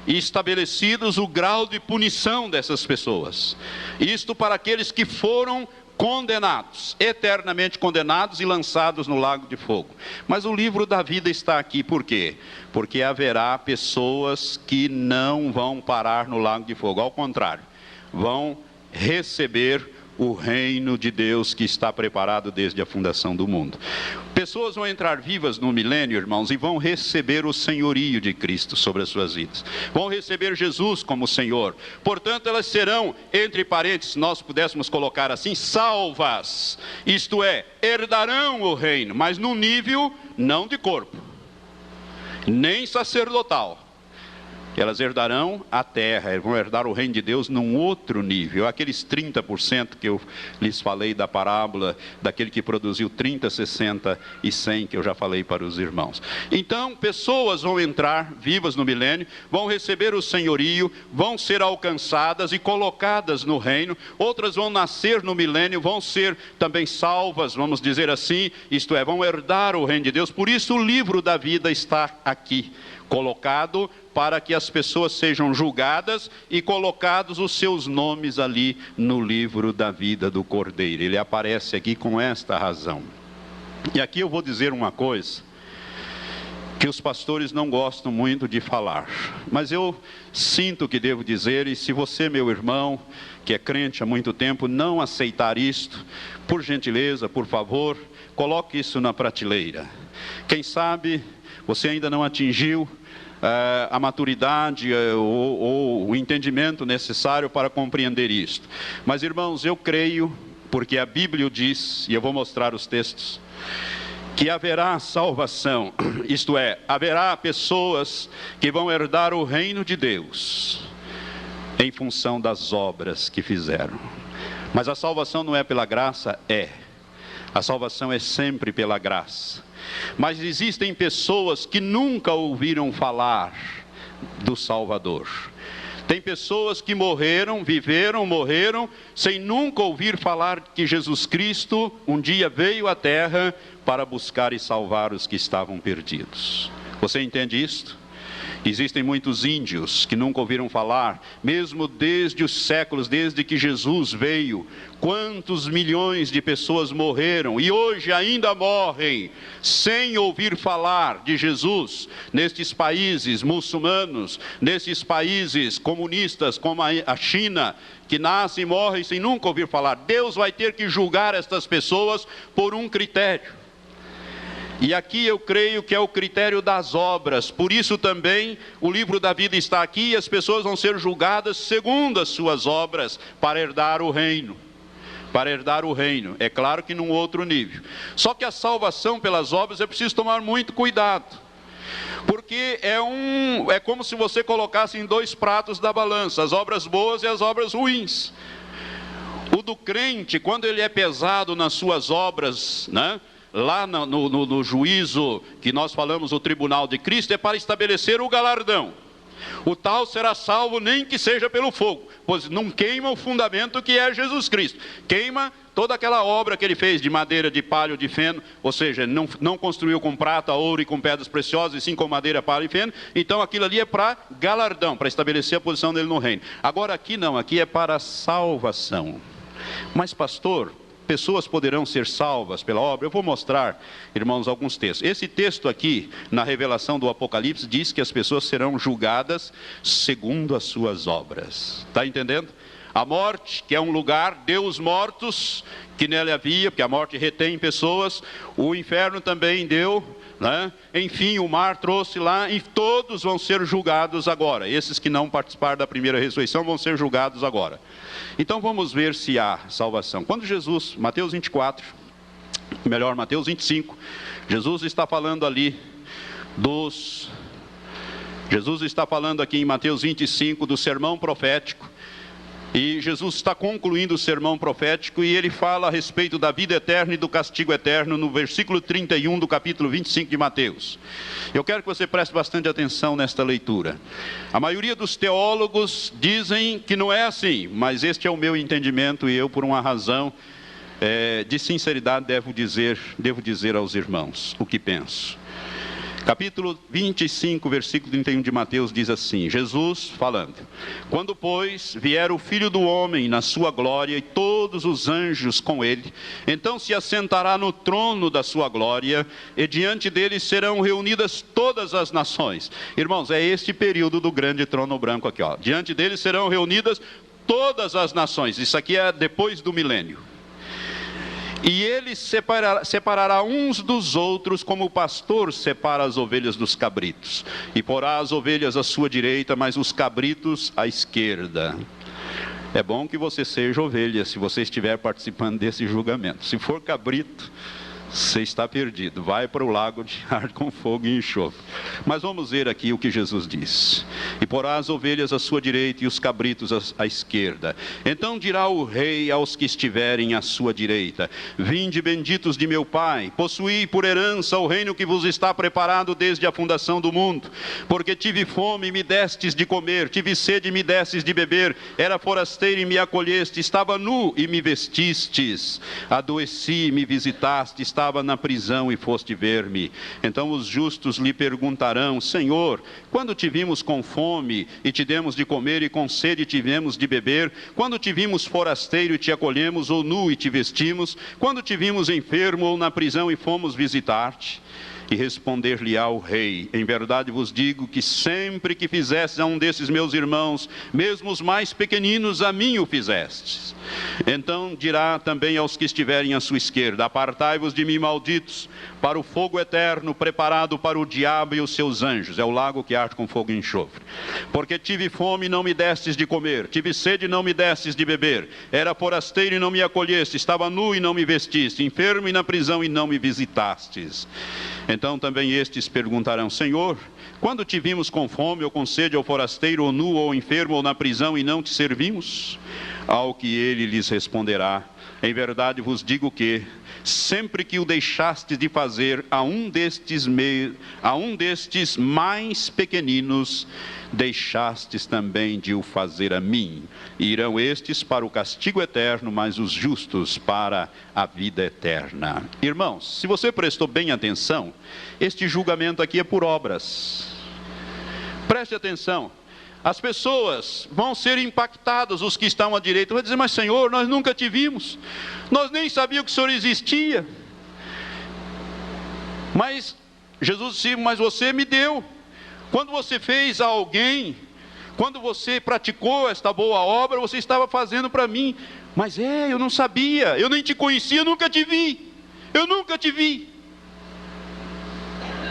e estabelecidos o grau de punição dessas pessoas. Isto para aqueles que foram condenados, eternamente condenados e lançados no lago de fogo. Mas o livro da vida está aqui, por quê? Porque haverá pessoas que não vão parar no lago de fogo, ao contrário, vão receber o reino de Deus que está preparado desde a fundação do mundo. Pessoas vão entrar vivas no milênio, irmãos, e vão receber o senhorio de Cristo sobre as suas vidas. Vão receber Jesus como Senhor. Portanto, elas serão, entre parênteses, se nós pudéssemos colocar assim, salvas. Isto é, herdarão o reino, mas num nível não de corpo, nem sacerdotal. Elas herdarão a terra, vão herdar o reino de Deus num outro nível. Aqueles 30% que eu lhes falei da parábola, daquele que produziu 30, 60 e 100, que eu já falei para os irmãos. Então, pessoas vão entrar vivas no milênio, vão receber o senhorio, vão ser alcançadas e colocadas no reino. Outras vão nascer no milênio, vão ser também salvas, vamos dizer assim, isto é, vão herdar o reino de Deus. Por isso o livro da vida está aqui, colocado para que as pessoas sejam julgadas e colocados os seus nomes ali no livro da vida do Cordeiro. Ele aparece aqui com esta razão. E aqui eu vou dizer uma coisa que os pastores não gostam muito de falar, mas eu sinto que devo dizer, e se você, meu irmão, que é crente há muito tempo, não aceitar isto, por gentileza, por favor, coloque isso na prateleira. Quem sabe você ainda não atingiu a maturidade ou o entendimento necessário para compreender isto. Mas, irmãos, eu creio, porque a Bíblia diz, e eu vou mostrar os textos, que haverá salvação, isto é, haverá pessoas que vão herdar o reino de Deus, em função das obras que fizeram. Mas a salvação não é pela graça? A salvação é sempre pela graça. Mas existem pessoas que nunca ouviram falar do Salvador. Tem pessoas que morreram, morreram, sem nunca ouvir falar que Jesus Cristo um dia veio à terra para buscar e salvar os que estavam perdidos. Você entende isto? Existem muitos índios que nunca ouviram falar, mesmo desde os séculos, desde que Jesus veio. Quantos milhões de pessoas morreram e hoje ainda morrem sem ouvir falar de Jesus nestes países muçulmanos, nesses países comunistas como a China, que nascem e morrem sem nunca ouvir falar. Deus vai ter que julgar estas pessoas por um critério. E aqui eu creio que é o critério das obras. Por isso também o livro da vida está aqui e as pessoas vão ser julgadas segundo as suas obras para herdar o reino. Para herdar o reino. É claro que num outro nível. Só que a salvação pelas obras é preciso tomar muito cuidado. Porque é como se você colocasse em dois pratos da balança, as obras boas e as obras ruins. O do crente, quando ele é pesado nas suas obras, né? Lá no juízo que nós falamos, o tribunal de Cristo, é para estabelecer o galardão. O tal será salvo nem que seja pelo fogo, pois não queima o fundamento que é Jesus Cristo. Queima toda aquela obra que ele fez de madeira, de palho, de feno, ou seja, não construiu com prata, ouro e com pedras preciosas, e sim com madeira, palho e feno. Então aquilo ali é para galardão, para estabelecer a posição dele no reino. Agora aqui não, aqui é para salvação. Mas pastor, pessoas poderão ser salvas pela obra? Eu vou mostrar, irmãos, alguns textos. Esse texto aqui, na revelação do Apocalipse, diz que as pessoas serão julgadas segundo as suas obras. Está entendendo? A morte, que é um lugar, deu os mortos que nele havia, porque a morte retém pessoas. O inferno também deu, né? Enfim, o mar trouxe lá, e todos vão ser julgados agora. Esses que não participaram da primeira ressurreição vão ser julgados agora. Então vamos ver se há salvação. Quando Jesus, Mateus 24, Mateus 25, Jesus está falando ali Jesus está falando aqui em Mateus 25 do sermão profético. E Jesus está concluindo o sermão profético e ele fala a respeito da vida eterna e do castigo eterno no versículo 31 do capítulo 25 de Mateus. Eu quero que você preste bastante atenção nesta leitura. A maioria dos teólogos dizem que não é assim, mas este é o meu entendimento e eu, por uma razão de sinceridade, devo dizer aos irmãos o que penso. Capítulo 25, versículo 31 de Mateus diz assim, Jesus falando: quando, pois, vier o Filho do Homem na sua glória e todos os anjos com ele, então se assentará no trono da sua glória e diante dele serão reunidas todas as nações. Irmãos, é este período do grande trono branco aqui, ó. Diante dele serão reunidas todas as nações. Isso aqui é depois do milênio. E ele separará uns dos outros, como o pastor separa as ovelhas dos cabritos. E porá as ovelhas à sua direita, mas os cabritos à esquerda. É bom que você seja ovelha, se você estiver participando desse julgamento. Se for cabrito, você está perdido. Vai para o lago de ar com fogo e enxofre. Mas vamos ver aqui o que Jesus diz. E porá as ovelhas à sua direita e os cabritos à esquerda. Então dirá o rei aos que estiverem à sua direita: vinde, benditos de meu Pai, possuí por herança o reino que vos está preparado desde a fundação do mundo. Porque tive fome e me destes de comer, tive sede e me destes de beber, era forasteiro e me acolheste, estava nu e me vestistes, adoeci e me visitaste, estava na prisão e foste ver-me. Então os justos lhe perguntarão: Senhor, quando te vimos com fome e te demos de comer, e com sede tivemos de beber? Quando te vimos forasteiro e te acolhemos, ou nu e te vestimos? Quando te vimos enfermo ou na prisão e fomos visitar-te? E responder-lhe-á o rei: em verdade vos digo que sempre que fizestes a um desses meus irmãos, mesmo os mais pequeninos, a mim o fizestes. Então dirá também aos que estiverem à sua esquerda: apartai-vos de mim, malditos, para o fogo eterno, preparado para o diabo e os seus anjos. É o lago que arde com fogo e enxofre. Porque tive fome e não me destes de comer, tive sede e não me destes de beber, era forasteiro e não me acolheste, estava nu e não me vestiste, enfermo e na prisão e não me visitastes. Então também estes perguntarão: Senhor, quando te vimos com fome ou com sede, ou forasteiro, ou nu, ou enfermo, ou na prisão, e não te servimos? Ao que ele lhes responderá: em verdade vos digo que, sempre que o deixastes de fazer a um destes mais pequeninos, deixastes também de o fazer a mim. E irão estes para o castigo eterno, mas os justos para a vida eterna. Irmãos, se você prestou bem atenção, este julgamento aqui é por obras. Preste atenção. As pessoas vão ser impactadas, os que estão à direita, vão dizer: mas Senhor, nós nunca te vimos, nós nem sabíamos que o Senhor existia. Mas Jesus disse: mas você me deu. Quando você fez a alguém, quando você praticou esta boa obra, você estava fazendo para mim. Mas eu não sabia, eu nem te conhecia, eu nunca te vi, eu nunca te vi.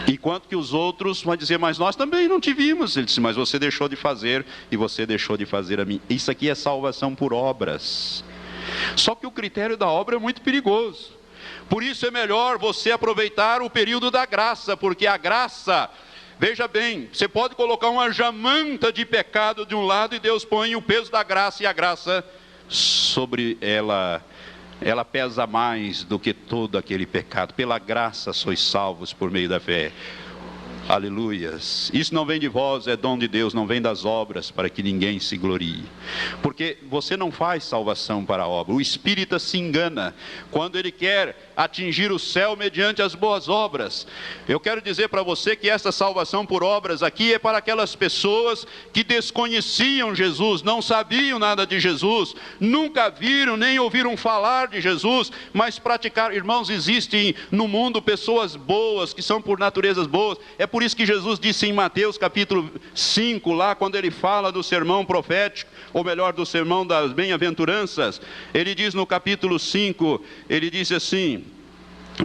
Enquanto que os outros vão dizer: mas nós também não te vimos. Ele disse: mas você deixou de fazer, e você deixou de fazer a mim. Isso aqui é salvação por obras. Só que o critério da obra é muito perigoso. Por isso é melhor você aproveitar o período da graça, porque a graça, veja bem, você pode colocar uma jamanta de pecado de um lado, e Deus põe o peso da graça, e a graça sobre ela pesa mais do que todo aquele pecado. Pela graça sois salvos por meio da fé. Aleluias. Isso não vem de vós, é dom de Deus, não vem das obras, para que ninguém se glorie. Porque você não faz salvação para a obra. O espírita se engana quando ele quer atingir o céu mediante as boas obras. Eu quero dizer para você que essa salvação por obras aqui é para aquelas pessoas que desconheciam Jesus, não sabiam nada de Jesus, nunca viram nem ouviram falar de Jesus, mas praticaram. Irmãos, existem no mundo pessoas boas, que são por naturezas boas. É por isso que Jesus disse em Mateus capítulo 5, lá quando ele fala do sermão profético, ou melhor, do sermão das bem-aventuranças, ele diz no capítulo 5, ele diz assim,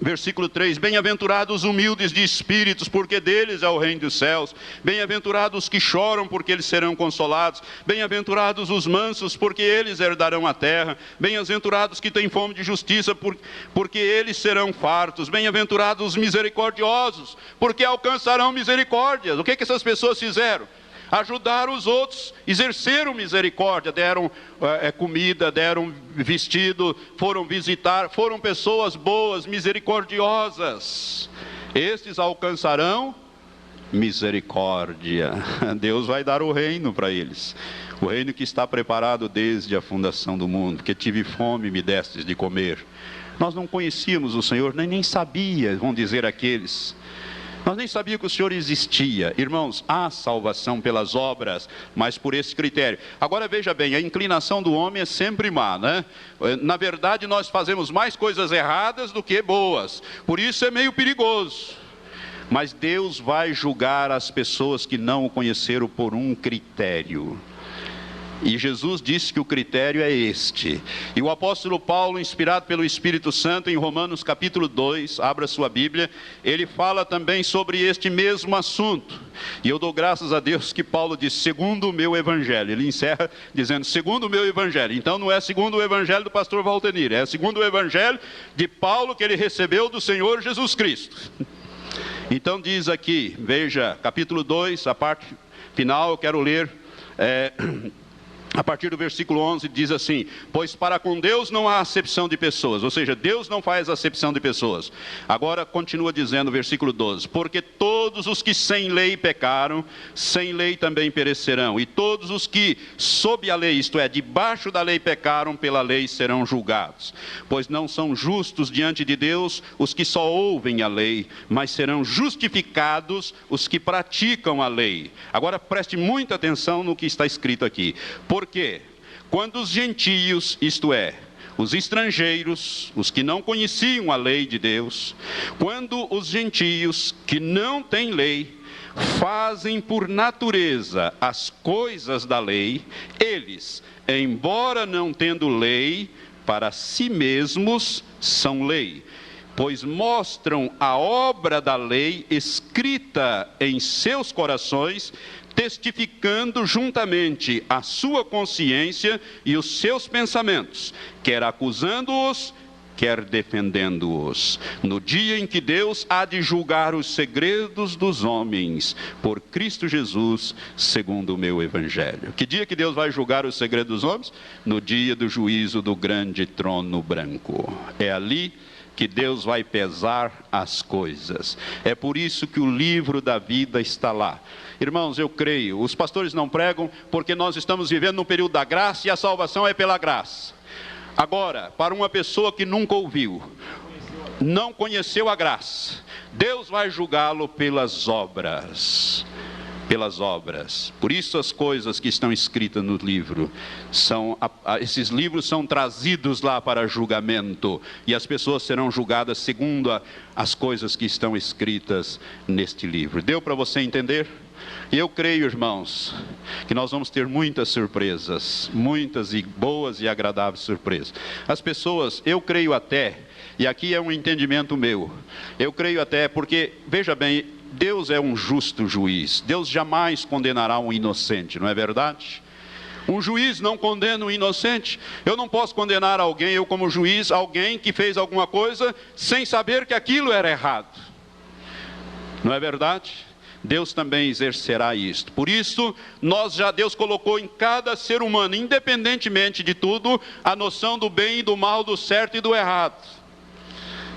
versículo 3: bem-aventurados os humildes de espíritos, porque deles é o reino dos céus. Bem-aventurados os que choram, porque eles serão consolados. Bem-aventurados os mansos, porque eles herdarão a terra. Bem-aventurados que têm fome de justiça, porque eles serão fartos. Bem-aventurados os misericordiosos, porque alcançarão misericórdia. O que essas pessoas fizeram? Ajudaram os outros, exerceram misericórdia, deram comida, deram vestido, foram visitar, foram pessoas boas, misericordiosas. Estes alcançarão misericórdia. Deus vai dar o reino para eles, o reino que está preparado desde a fundação do mundo. Porque tive fome e me destes de comer. Nós não conhecíamos o Senhor, nem sabia, vão dizer aqueles. Nós nem sabíamos que o Senhor existia. Irmãos, há salvação pelas obras, mas por esse critério. Agora veja bem, a inclinação do homem é sempre má, né? Na verdade, nós fazemos mais coisas erradas do que boas. Por isso é meio perigoso. Mas Deus vai julgar as pessoas que não o conheceram por um critério. E Jesus disse que o critério é este. E o apóstolo Paulo, inspirado pelo Espírito Santo, em Romanos capítulo 2, abra sua Bíblia, ele fala também sobre este mesmo assunto. E eu dou graças a Deus que Paulo diz: segundo o meu evangelho. Ele encerra dizendo: segundo o meu evangelho. Então não é segundo o evangelho do pastor Valtenir, é segundo o evangelho de Paulo, que ele recebeu do Senhor Jesus Cristo. Então diz aqui, veja, capítulo 2, a parte final, eu quero ler... a partir do versículo 11 diz assim: pois para com Deus não há acepção de pessoas. Ou seja, Deus não faz acepção de pessoas. Agora continua dizendo o versículo 12: porque todos os que sem lei pecaram, sem lei também perecerão. E todos os que sob a lei, isto é, debaixo da lei pecaram, pela lei serão julgados. Pois não são justos diante de Deus os que só ouvem a lei, mas serão justificados os que praticam a lei. Agora preste muita atenção no que está escrito aqui. Porque quando os gentios, isto é, os estrangeiros, os que não conheciam a lei de Deus, quando os gentios que não têm lei fazem por natureza as coisas da lei, eles, embora não tendo lei, para si mesmos são lei, pois mostram a obra da lei escrita em seus corações, testificando juntamente a sua consciência e os seus pensamentos, quer acusando-os, quer defendendo-os, no dia em que Deus há de julgar os segredos dos homens, por Cristo Jesus, segundo o meu evangelho. Que dia que Deus vai julgar os segredos dos homens? No dia do juízo do grande trono branco. É ali que Deus vai pesar as coisas. É por isso que o livro da vida está lá. Irmãos, eu creio, os pastores não pregam porque nós estamos vivendo num período da graça e a salvação é pela graça. Agora, para uma pessoa que nunca ouviu, não conheceu a graça, Deus vai julgá-lo pelas obras. Pelas obras. Por isso as coisas que estão escritas no livro, esses livros são trazidos lá para julgamento, e as pessoas serão julgadas segundo as coisas que estão escritas neste livro. Deu para você entender? E eu creio, irmãos, que nós vamos ter muitas surpresas, muitas e boas e agradáveis surpresas. As pessoas, eu creio até, e aqui é um entendimento meu, eu creio até porque, veja bem, Deus é um justo juiz, Deus jamais condenará um inocente, não é verdade? Um juiz não condena um inocente. Eu não posso condenar alguém, eu como juiz, alguém que fez alguma coisa sem saber que aquilo era errado, não é verdade? Deus também exercerá isto. Por isso, Deus colocou em cada ser humano, independentemente de tudo, a noção do bem e do mal, do certo e do errado.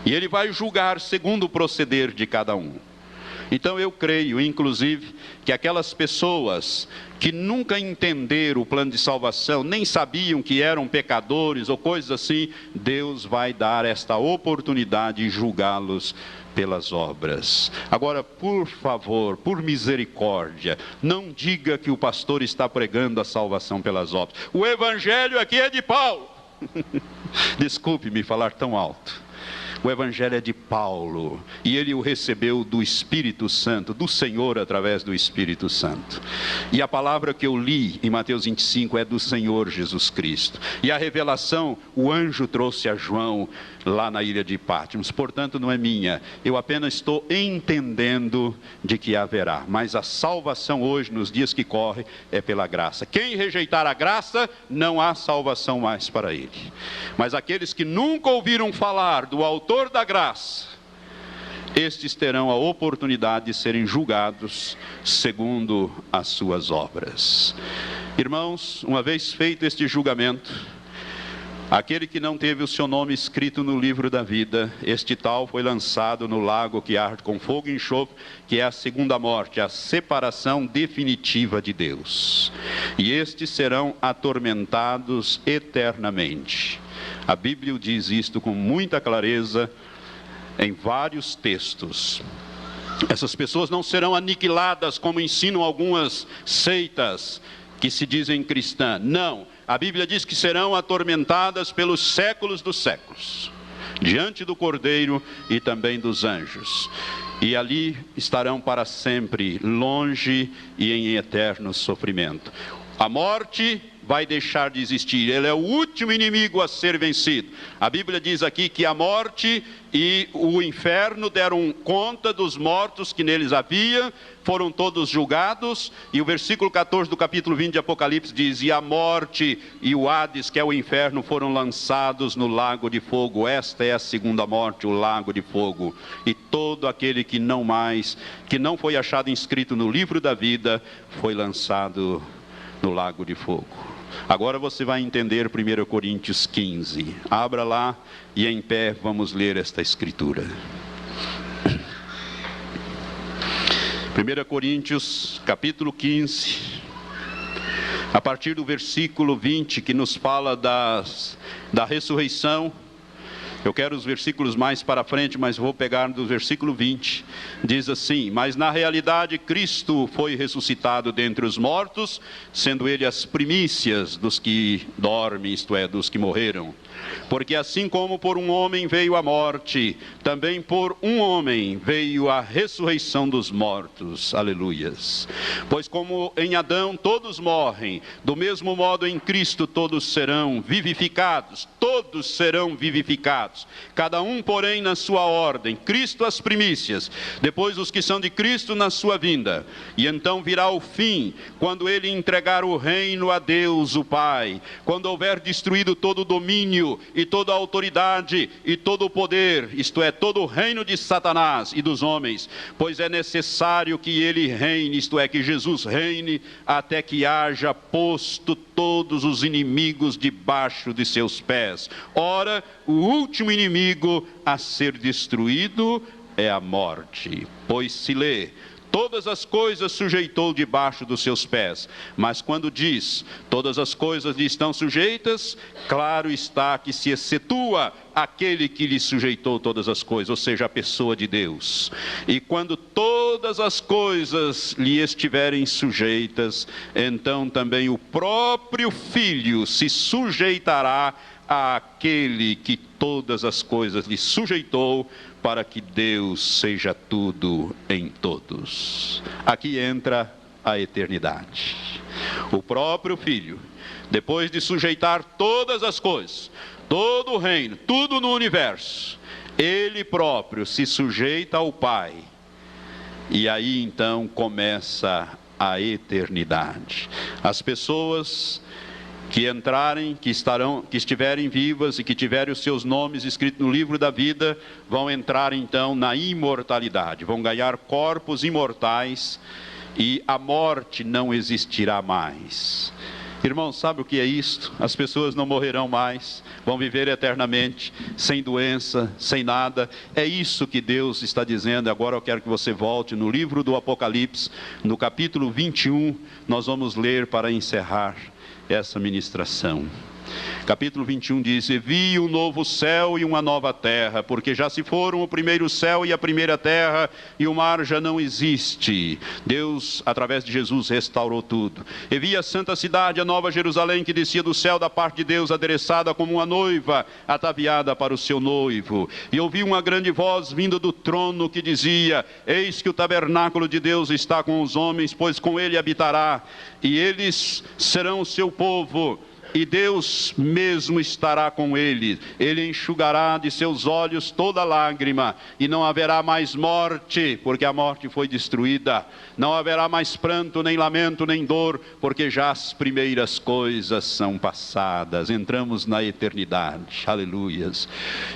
E Ele vai julgar segundo o proceder de cada um. Então eu creio, inclusive, que aquelas pessoas que nunca entenderam o plano de salvação, nem sabiam que eram pecadores ou coisas assim, Deus vai dar esta oportunidade de julgá-los pelas obras. Agora, por favor, por misericórdia, não diga que o pastor está pregando a salvação pelas obras. O evangelho aqui é de Paulo. Desculpe-me falar tão alto. O evangelho é de Paulo, e ele o recebeu do Espírito Santo, do Senhor através do Espírito Santo. E a palavra que eu li em Mateus 25 é do Senhor Jesus Cristo. E a revelação, o anjo trouxe a João lá na ilha de Patmos. Portanto, não é minha, eu apenas estou entendendo de que haverá. Mas a salvação hoje, nos dias que correm, é pela graça. Quem rejeitar a graça, não há salvação mais para ele. Mas aqueles que nunca ouviram falar do autor da graça, estes terão a oportunidade de serem julgados segundo as suas obras. Irmãos, uma vez feito este julgamento, aquele que não teve o seu nome escrito no livro da vida, este tal foi lançado no lago que arde com fogo e enxofre, que é a segunda morte, a separação definitiva de Deus. E estes serão atormentados eternamente. A Bíblia diz isto com muita clareza em vários textos. Essas pessoas não serão aniquiladas como ensinam algumas seitas que se dizem cristãs. Não, a Bíblia diz que serão atormentadas pelos séculos dos séculos, diante do Cordeiro e também dos anjos. E ali estarão para sempre, longe e em eterno sofrimento. A morte vai deixar de existir, ele é o último inimigo a ser vencido. A Bíblia diz aqui que a morte e o inferno deram conta dos mortos que neles havia, foram todos julgados, e o versículo 14 do capítulo 20 de Apocalipse diz: e a morte e o Hades, que é o inferno, foram lançados no lago de fogo. Esta é a segunda morte, o lago de fogo. E todo aquele que não foi achado inscrito no livro da vida, foi lançado no lago de fogo. Agora você vai entender 1 Coríntios 15. Abra lá e em pé vamos ler esta escritura. 1 Coríntios capítulo 15, a partir do versículo 20, que nos fala da ressurreição. Eu quero os versículos mais para frente, mas vou pegar do versículo 20. Diz assim: mas na realidade Cristo foi ressuscitado dentre os mortos, sendo ele as primícias dos que dormem, isto é, dos que morreram. Porque assim como por um homem veio a morte, também por um homem veio a ressurreição dos mortos. Aleluias. Pois como em Adão todos morrem, do mesmo modo em Cristo todos serão vivificados. Todos serão vivificados. Cada um, porém, na sua ordem. Cristo as primícias, depois os que são de Cristo na sua vinda. E então virá o fim, quando ele entregar o reino a Deus o Pai, quando houver destruído todo o domínio e toda a autoridade e todo o poder, isto é, todo o reino de Satanás e dos homens, pois é necessário que ele reine, isto é, que Jesus reine, até que haja posto todos os inimigos debaixo de seus pés. Ora, o último inimigo a ser destruído é a morte. Pois se lê: todas as coisas sujeitou debaixo dos seus pés. Mas quando diz, todas as coisas lhe estão sujeitas, claro está que se excetua aquele que lhe sujeitou todas as coisas, ou seja, a pessoa de Deus. E quando todas as coisas lhe estiverem sujeitas, então também o próprio Filho se sujeitará àquele que todas as coisas lhe sujeitou, para que Deus seja tudo em todos. Aqui entra a eternidade. O próprio Filho, depois de sujeitar todas as coisas, todo o reino, tudo no universo, ele próprio se sujeita ao Pai. E aí então começa a eternidade. As pessoas que entrarem, que estiverem vivas e que tiverem os seus nomes escritos no livro da vida, vão entrar então na imortalidade, vão ganhar corpos imortais e a morte não existirá mais. Irmãos, sabe o que é isto? As pessoas não morrerão mais, vão viver eternamente, sem doença, sem nada. É isso que Deus está dizendo. Agora eu quero que você volte no livro do Apocalipse, no capítulo 21, nós vamos ler para encerrar essa ministração. Capítulo 21 diz: e vi um novo céu e uma nova terra, porque já se foram o primeiro céu e a primeira terra, e o mar já não existe. Deus, através de Jesus, restaurou tudo. E vi a santa cidade, a nova Jerusalém, que descia do céu da parte de Deus, adereçada como uma noiva, ataviada para o seu noivo. E ouvi uma grande voz vindo do trono, que dizia: eis que o tabernáculo de Deus está com os homens, pois com ele habitará, e eles serão o seu povo, e Deus mesmo estará com ele. Ele enxugará de seus olhos toda lágrima, e não haverá mais morte, porque a morte foi destruída. Não haverá mais pranto, nem lamento, nem dor, porque já as primeiras coisas são passadas. Entramos na eternidade. Aleluias.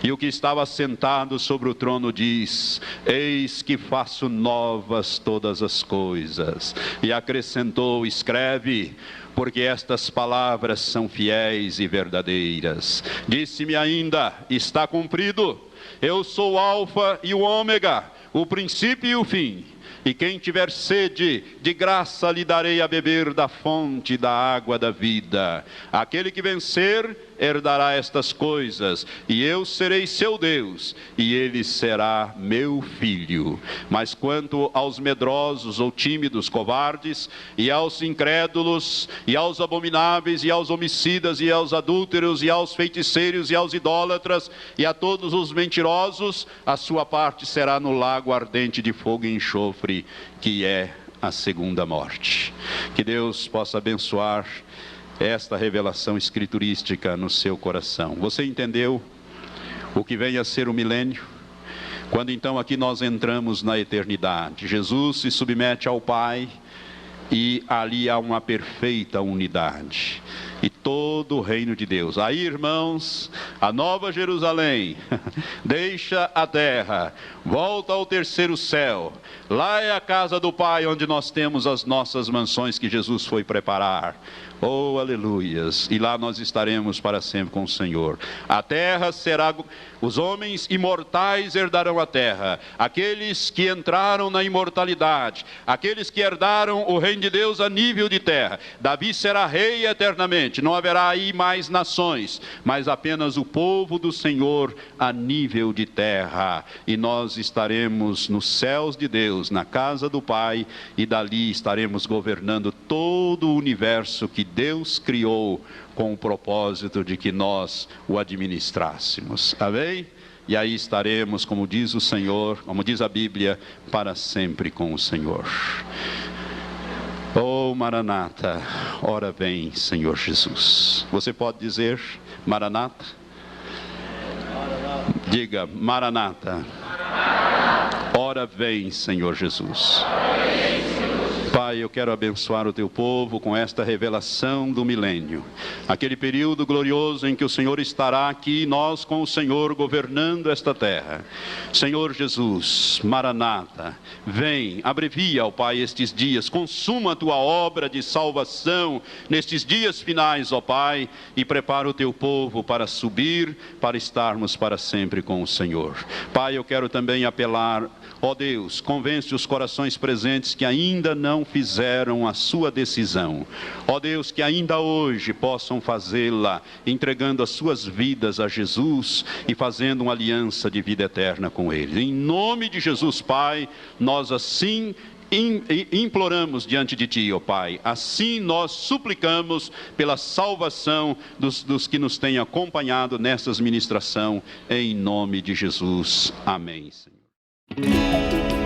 E o que estava sentado sobre o trono diz: eis que faço novas todas as coisas. E acrescentou: escreve, porque estas palavras são fiéis e verdadeiras. Disse-me ainda: está cumprido. Eu sou o Alfa e o Ômega, o princípio e o fim. E quem tiver sede, de graça lhe darei a beber da fonte da água da vida. Aquele que vencer herdará estas coisas, e eu serei seu Deus, e ele será meu filho. Mas quanto aos medrosos ou tímidos, covardes, e aos incrédulos, e aos abomináveis, e aos homicidas, e aos adúlteros, e aos feiticeiros, e aos idólatras, e a todos os mentirosos, a sua parte será no lago ardente de fogo e enxofre, que é a segunda morte. Que Deus possa abençoar esta revelação escriturística no seu coração. Você entendeu o que vem a ser o milênio? Quando então aqui nós entramos na eternidade, Jesus se submete ao Pai, e ali há uma perfeita unidade, e todo o reino de Deus. Aí, irmãos, a nova Jerusalém deixa a terra, volta ao terceiro céu. Lá é a casa do Pai, onde nós temos as nossas mansões que Jesus foi preparar. Oh, aleluias! E lá nós estaremos para sempre com o Senhor. A terra será... Os homens imortais herdarão a terra. Aqueles que entraram na imortalidade. Aqueles que herdaram o reino de Deus a nível de terra. Davi será rei eternamente. Não haverá aí mais nações, mas apenas o povo do Senhor a nível de terra. E nós estaremos nos céus de Deus, na casa do Pai, e dali estaremos governando todo o universo que Deus criou com o propósito de que nós o administrássemos. Amém? E aí estaremos, como diz o Senhor, como diz a Bíblia, para sempre com o Senhor. Oh, Maranata, ora vem, Senhor Jesus. Você pode dizer Maranata? Diga, Maranata. Ora vem, Senhor Jesus. Pai, eu quero abençoar o teu povo com esta revelação do milênio. Aquele período glorioso em que o Senhor estará aqui, nós com o Senhor governando esta terra. Senhor Jesus, Maranata, vem, abrevia, ó Pai, estes dias, consuma a tua obra de salvação nestes dias finais, ó Pai, e prepara o teu povo para subir, para estarmos para sempre com o Senhor. Pai, eu quero também apelar, ó Deus, convence os corações presentes que ainda não fizeram a sua decisão. Ó Deus, que ainda hoje possam fazê-la, entregando as suas vidas a Jesus e fazendo uma aliança de vida eterna com Ele. Em nome de Jesus, Pai, nós assim imploramos diante de Ti, ó Pai. Assim nós suplicamos pela salvação dos que nos têm acompanhado nesta ministração, em nome de Jesus. Amém, Senhor.